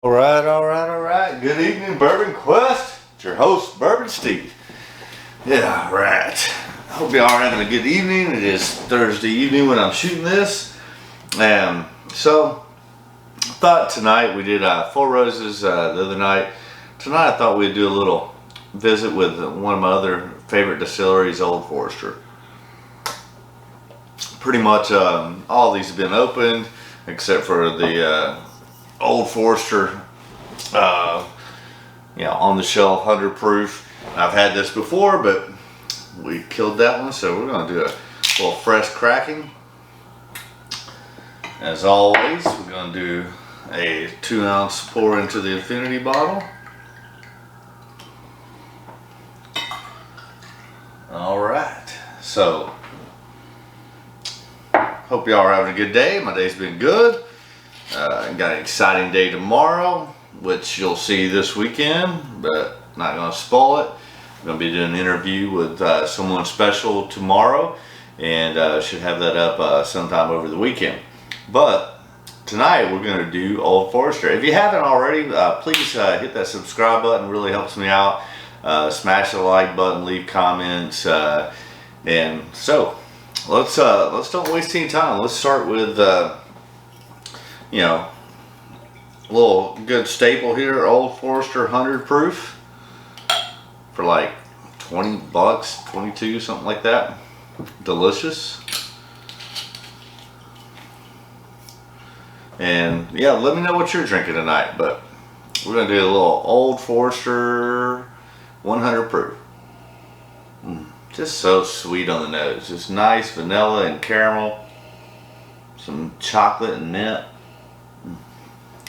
All right. Good evening, Bourbon Quest. It's your host, Bourbon Steve. Yeah, right. Hope y'all are having a good evening. It is Thursday evening when I'm shooting this. So, I thought tonight we did Four Roses the other night. Tonight I thought we'd do a little visit with one of my other favorite distilleries, Old Forester. Pretty much all these have been opened except for the Old Forester, on the shelf, 100 proof. I've had this before, but we killed that one, so we're going to do a little fresh cracking. As always, we're going to do a 2-ounce pour into the infinity bottle. Alright, so hope y'all are having a good day. My day's been good. Got an exciting day tomorrow, which you'll see this weekend, but not going to spoil it. I'm going to be doing an interview with someone special tomorrow, and should have that up sometime over the weekend. But tonight we're going to do Old Forester. If you haven't already, please hit that subscribe button. It really helps me out. Smash the like button, leave comments, and so let's don't waste any time. Let's start with a little good staple here, Old Forester 100 proof for like 20 bucks, 22, something like that. Delicious. And yeah, let me know what you're drinking tonight, but we're gonna do a little Old Forester 100 proof. Just so sweet on the nose. Just nice vanilla and caramel, some chocolate and mint.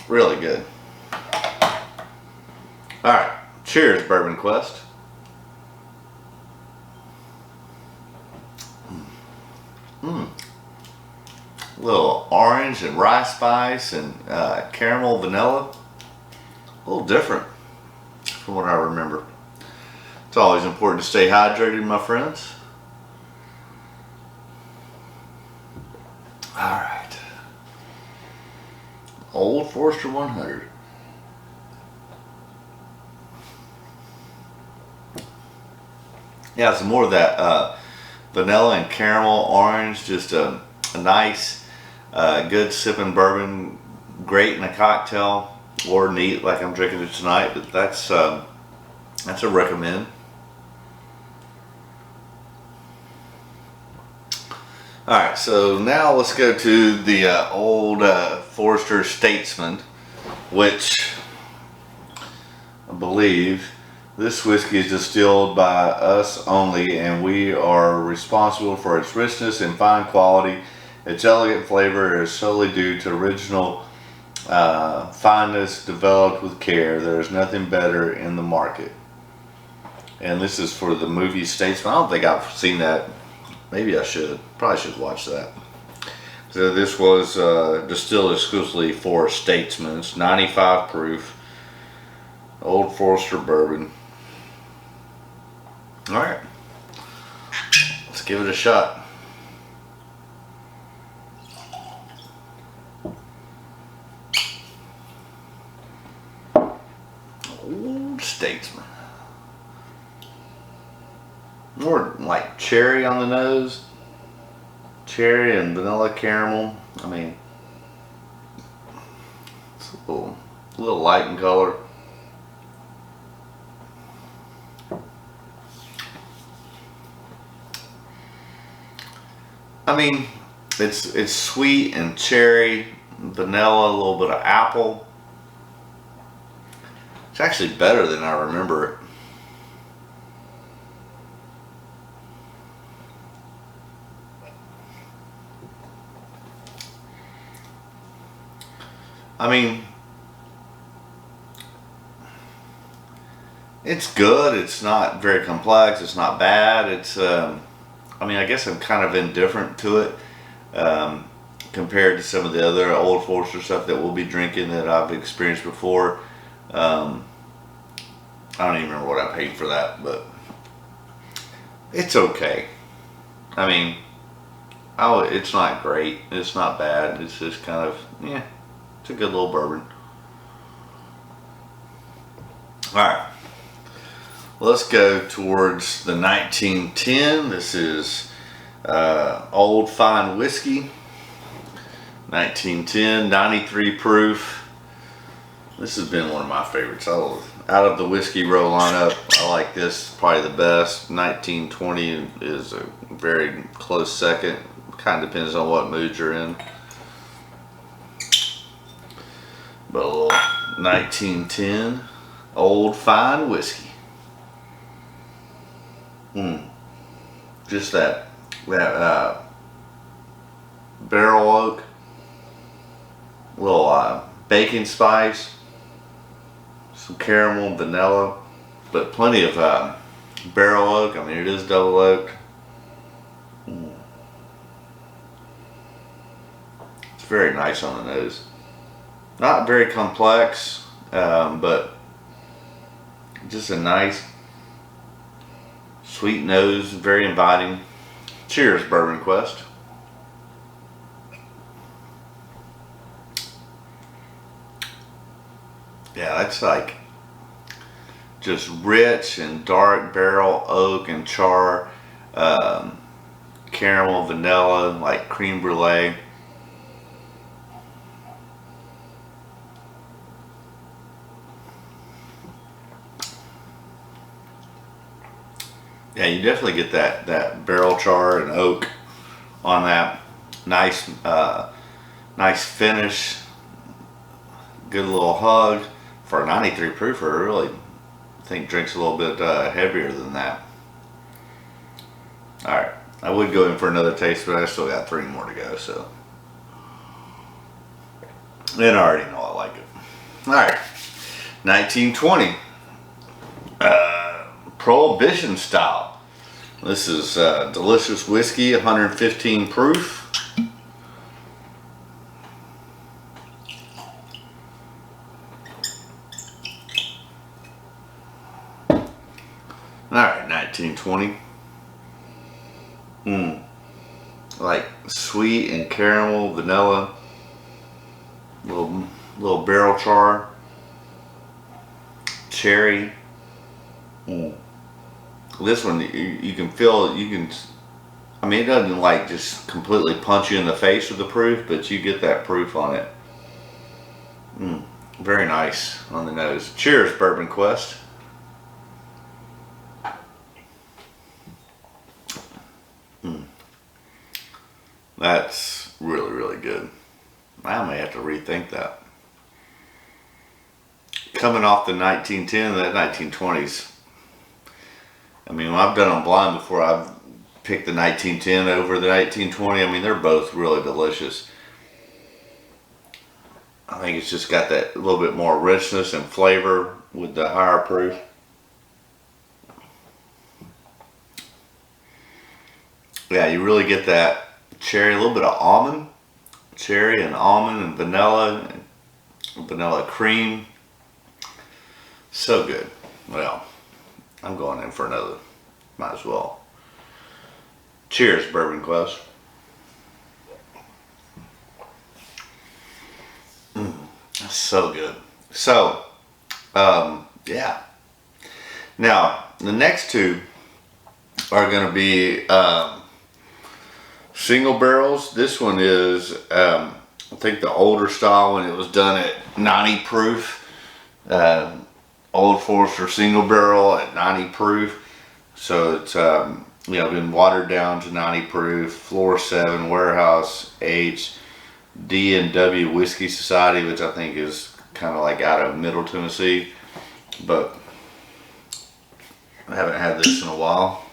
Really good. Alright, cheers, Bourbon Quest. A little orange and rye spice and caramel vanilla. A little different from what I remember. It's always important to stay hydrated, my friends. Alright. Old Forester 100. Yeah, some more of that vanilla and caramel orange. Just a nice, good sipping bourbon. Great in a cocktail or neat like I'm drinking it tonight. But that's a recommend. Alright, so now let's go to the Old Forester Statesman, which I believe this whiskey is distilled by us only, and we are responsible for its richness and fine quality. Its elegant flavor is solely due to original fineness developed with care. There is nothing better in the market. And this is for the movie Statesman. I don't think I've seen that. Maybe I should. Probably should watch that. So this was distilled exclusively for Statesman. It's 95 proof. Old Forester bourbon. Alright. Let's give it a shot. Old Statesman. More like cherry on the nose. Cherry and vanilla caramel. I mean, it's a little light in color. I mean, it's sweet and cherry, vanilla, a little bit of apple. It's actually better than I remember it. I mean, it's good. It's not very complex. It's not bad. It's, I mean, I guess I'm kind of indifferent to it compared to some of the other Old Forester stuff that we'll be drinking that I've experienced before. I don't even remember what I paid for that, but it's okay. I mean, it's not great. It's not bad. It's just kind of, yeah, it's a good little bourbon. Alright, let's go towards the 1910. This is old fine whiskey. 1910, 93 proof. This has been one of my favorites. Out of the whiskey row lineup, I like this probably the best. 1920 is a very close second. Kind of depends on what mood you're in. But a little 1910 old fine whiskey. Just that barrel oak, little baking spice, some caramel, vanilla, but plenty of barrel oak. I mean, it is double oaked. It's very nice on the nose. Not very complex, but just a nice sweet nose, very inviting. Cheers, Bourbon Quest. Yeah, that's like just rich and dark barrel oak and char, caramel, vanilla, like creme brulee. Yeah, you definitely get that barrel char and oak on that. Nice, nice finish. Good little hug. For a 93 proof, I really think drinks a little bit heavier than that. All right, I would go in for another taste, but I still got 3 more to go. So, and I already know I like it. All right, 1920. Prohibition Style. This is delicious whiskey, 115 proof. Alright, 1920. Like sweet and caramel, vanilla, little barrel char, cherry. This one, you can feel, I mean, it doesn't like just completely punch you in the face with the proof, but you get that proof on it. Very nice on the nose. Cheers, Bourbon Quest. That's really, really good. I may have to rethink that. Coming off the 1910, that 1920s. I mean, when I've done them blind before, I've picked the 1910 over the 1920. I mean, they're both really delicious. I think it's just got that little bit more richness and flavor with the higher proof. Yeah, you really get that cherry, a little bit of almond, cherry and almond and vanilla cream. So good. Well, I'm going in for another. Might as well. Cheers, Bourbon Quest. That's so good. So, yeah. Now, the next two are going to be single barrels. This one is, I think, the older style when it was done at 90 proof. Old Forester single barrel at 90 proof. So it's been watered down to 90 proof. Floor 7 warehouse aged D&W Whiskey Society, which I think is kind of like out of Middle Tennessee, but I haven't had this in a while.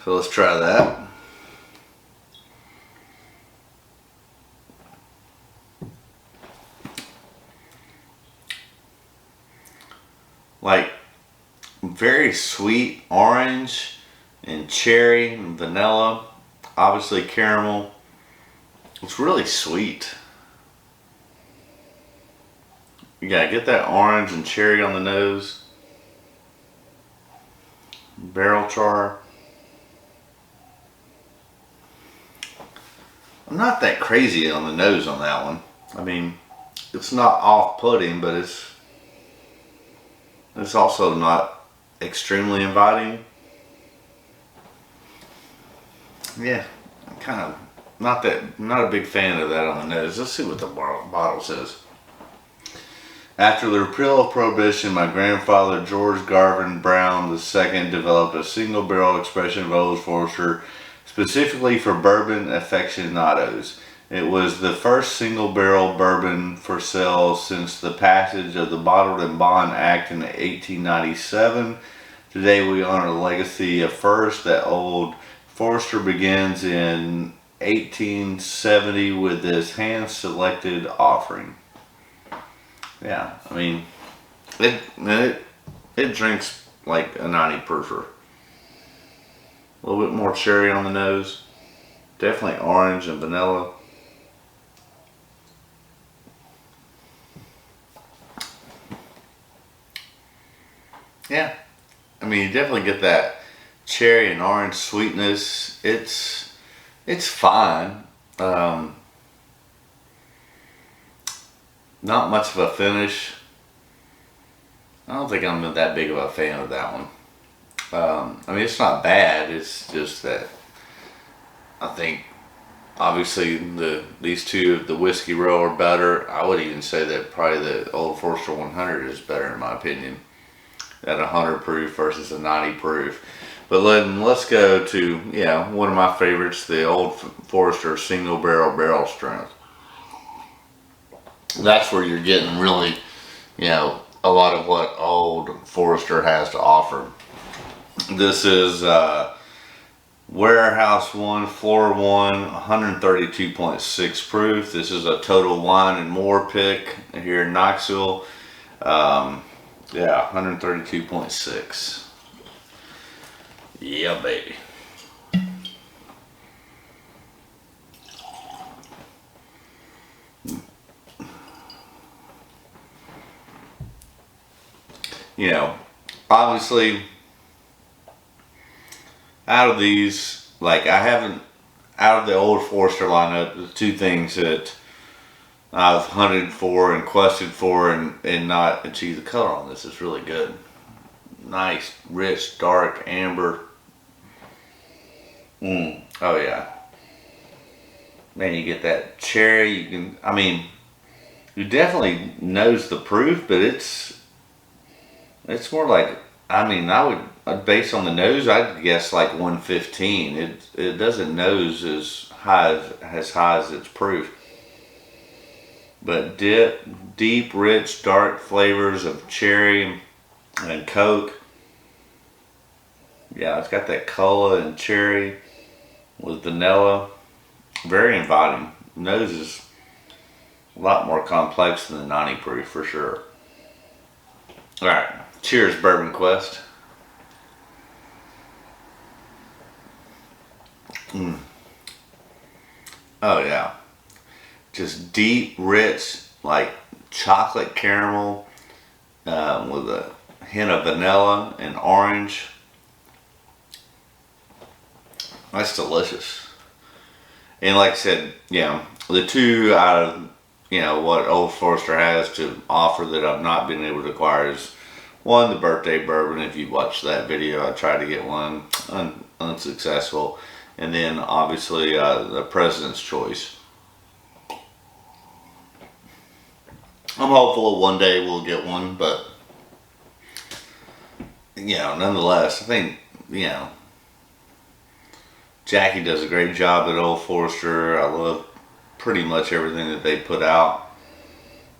So let's try that. Like very sweet orange and cherry and vanilla, obviously caramel. It's really sweet. You gotta get that orange and cherry on the nose. Barrel char. I'm not that crazy on the nose on that one. I mean, it's not off-putting, but it's also not extremely inviting. Yeah, I'm kind of not a big fan of that on the nose. Let's see what the bottle says. After the repeal of Prohibition, my grandfather George Garvin Brown II developed a single barrel expression of Old Forester specifically for bourbon aficionados. It was the first single barrel bourbon for sale since the passage of the Bottled and Bond Act in 1897. Today we honor the legacy of first that Old Forester begins in 1870 with this hand-selected offering. Yeah, I mean, it drinks like a 90 proofer. A little bit more cherry on the nose. Definitely orange and vanilla. Yeah, I mean, you definitely get that cherry and orange sweetness. It's fine. Not much of a finish. I don't think I'm that big of a fan of that one. I mean, it's not bad. It's just that I think obviously these two, the Whiskey Row, are better. I would even say that probably the Old Forester 100 is better in my opinion. At 100 proof versus a 90 proof. But let's go to one of my favorites, the Old Forester single barrel strength. That's where you're getting really, a lot of what Old Forester has to offer. This is Warehouse 1, Floor 1, 132.6 proof. This is a Total Wine and More pick here in Knoxville. 132.6. Yeah, baby. Obviously, out of these, out of the Old Forester lineup, the two things that I've hunted for and quested for and not achieved. The color on this is really good. Nice, rich, dark, amber. Oh yeah. Man, you get that cherry. You definitely nose the proof, but it's more like, I would, based on the nose, I'd guess like 115. It doesn't nose as high as its proof. But deep, rich, dark flavors of cherry and Coke. Yeah, it's got that cola and cherry with vanilla. Very inviting. Nose is a lot more complex than the 90 proof for sure. Alright, cheers Bourbon Quest. Oh yeah. Just deep, rich, like chocolate caramel with a hint of vanilla and orange. That's delicious. And like I said, the two out of what Old Forester has to offer that I've not been able to acquire is one, the birthday bourbon. If you watched that video, I tried to get one, unsuccessful, and then obviously the President's Choice. I'm hopeful one day we'll get one, but nonetheless, I think Jackie does a great job at Old Forester. I love pretty much everything that they put out.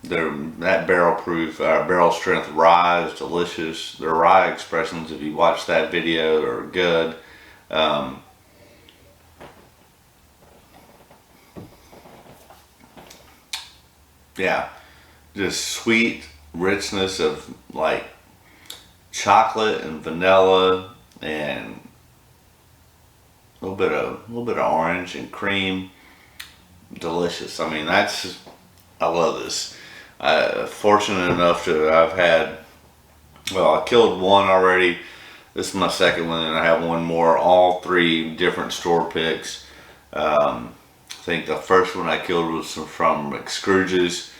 That barrel strength rye is delicious. Their rye expressions, if you watch that video, are good. Just sweet richness of like chocolate and vanilla and a little bit of orange and cream. Delicious. I love this. Fortunate enough to I've had, I killed one already. This is my second one, and I have one more. All three different store picks. I think the first one I killed was from Scrooge's.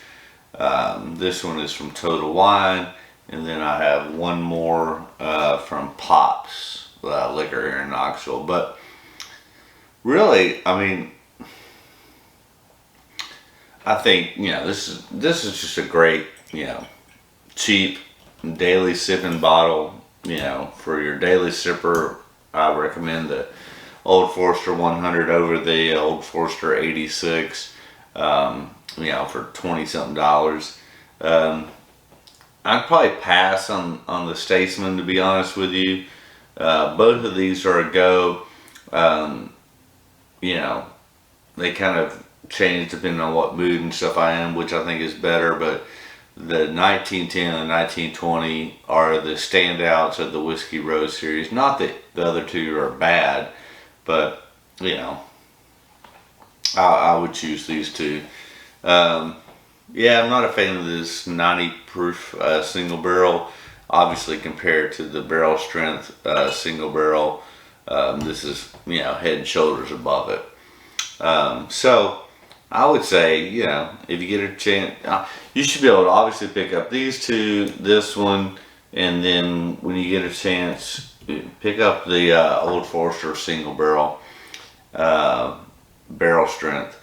This one is from Total Wine. And then I have one more from Pop's Liquor here in Knoxville. But really, I mean, I think, you know, this is just a great, you know, cheap daily sipping bottle. You know, for your daily sipper, I recommend the Old Forester 100 over the Old Forester 86. You know, for $20-something. I'd probably pass on the Statesman, to be honest with you. Both of these are a go. You know, they kind of change depending on what mood and stuff I am, which I think is better. But the 1910 and 1920 are the standouts of the Whiskey Rose series. Not that the other two are bad, but you know, I would choose these two. Yeah, I'm not a fan of this 90 proof single barrel. Obviously, compared to the barrel strength single barrel, this is, you know, head and shoulders above it. So I would say, you know, if you get a chance, you should be able to obviously pick up these two, this one, and then when you get a chance, pick up the Old Forester single barrel, barrel strength.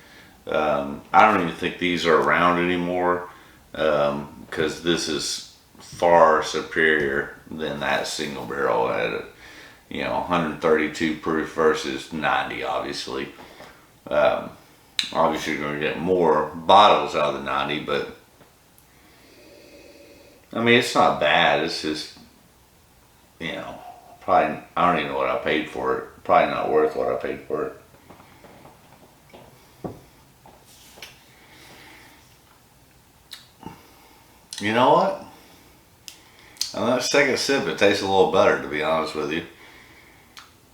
I don't even think these are around anymore, because this is far superior than that single barrel at, you know, 132 proof versus 90, obviously. Obviously you're going to get more bottles out of the 90, but I mean, it's not bad. It's just, you know, probably, I don't even know what I paid for it. Probably not worth what I paid for it. You know what? On that second sip, it tastes a little better, to be honest with you.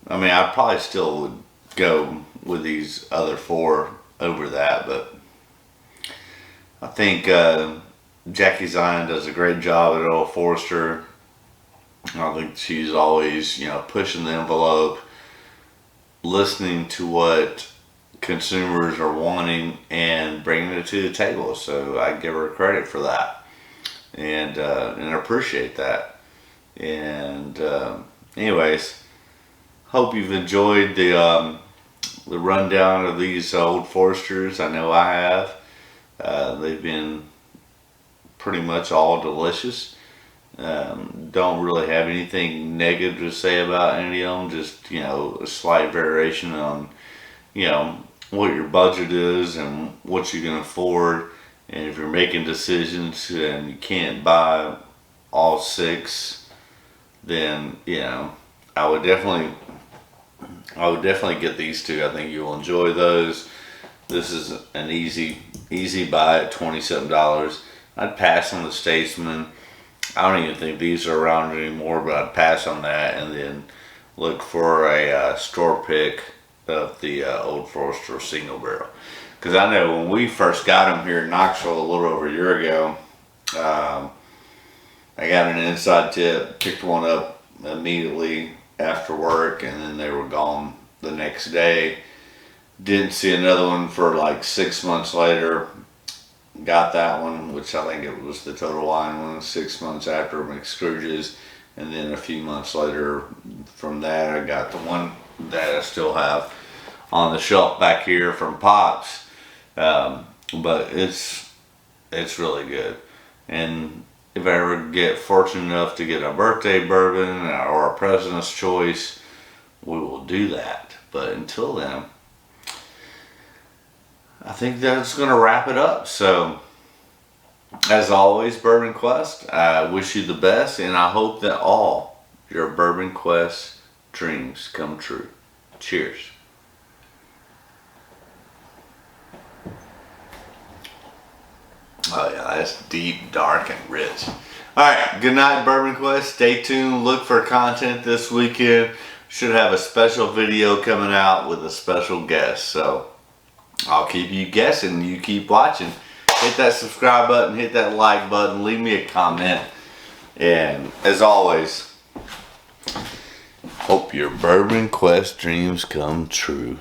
I mean, I probably still would go with these other four over that, but I think Jackie Zion does a great job at Old Forester. I think she's always, you know, pushing the envelope, listening to what consumers are wanting and bringing it to the table. So I give her credit for that. And I appreciate that. And anyways, hope you've enjoyed the rundown of these Old Foresters. I know I have. They've been pretty much all delicious. Don't really have anything negative to say about any of them. Just, you know, a slight variation on, you know, what your budget is and what you can afford. And if you're making decisions and you can't buy all six, then, you know, I would definitely get these two. I think you'll enjoy those. This is an easy buy at $27. I'd pass on the Statesman. I don't even think these are around anymore, but I'd pass on that and then look for a store pick of the Old Forester single barrel. Because I know when we first got them here in Knoxville a little over a year ago, I got an inside tip, picked one up immediately after work, and then they were gone the next day. Didn't see another one for like 6 months later. Got that one, which I think it was the Total Wine one, 6 months after Scrooge's. And then a few months later from that, I got the one that I still have on the shelf back here from Pop's. But it's really good. And if I ever get fortunate enough to get a birthday bourbon or a President's Choice, we will do that. But until then, I think that's going to wrap it up. So, as always, Bourbon Quest, I wish you the best, and I hope that all your Bourbon Quest dreams come true. Cheers. Oh yeah, that's deep, dark, and rich. Alright, good night, Bourbon Quest. Stay tuned. Look for content this weekend. Should have a special video coming out with a special guest. So, I'll keep you guessing. You keep watching. Hit that subscribe button. Hit that like button. Leave me a comment. And, as always, hope your Bourbon Quest dreams come true.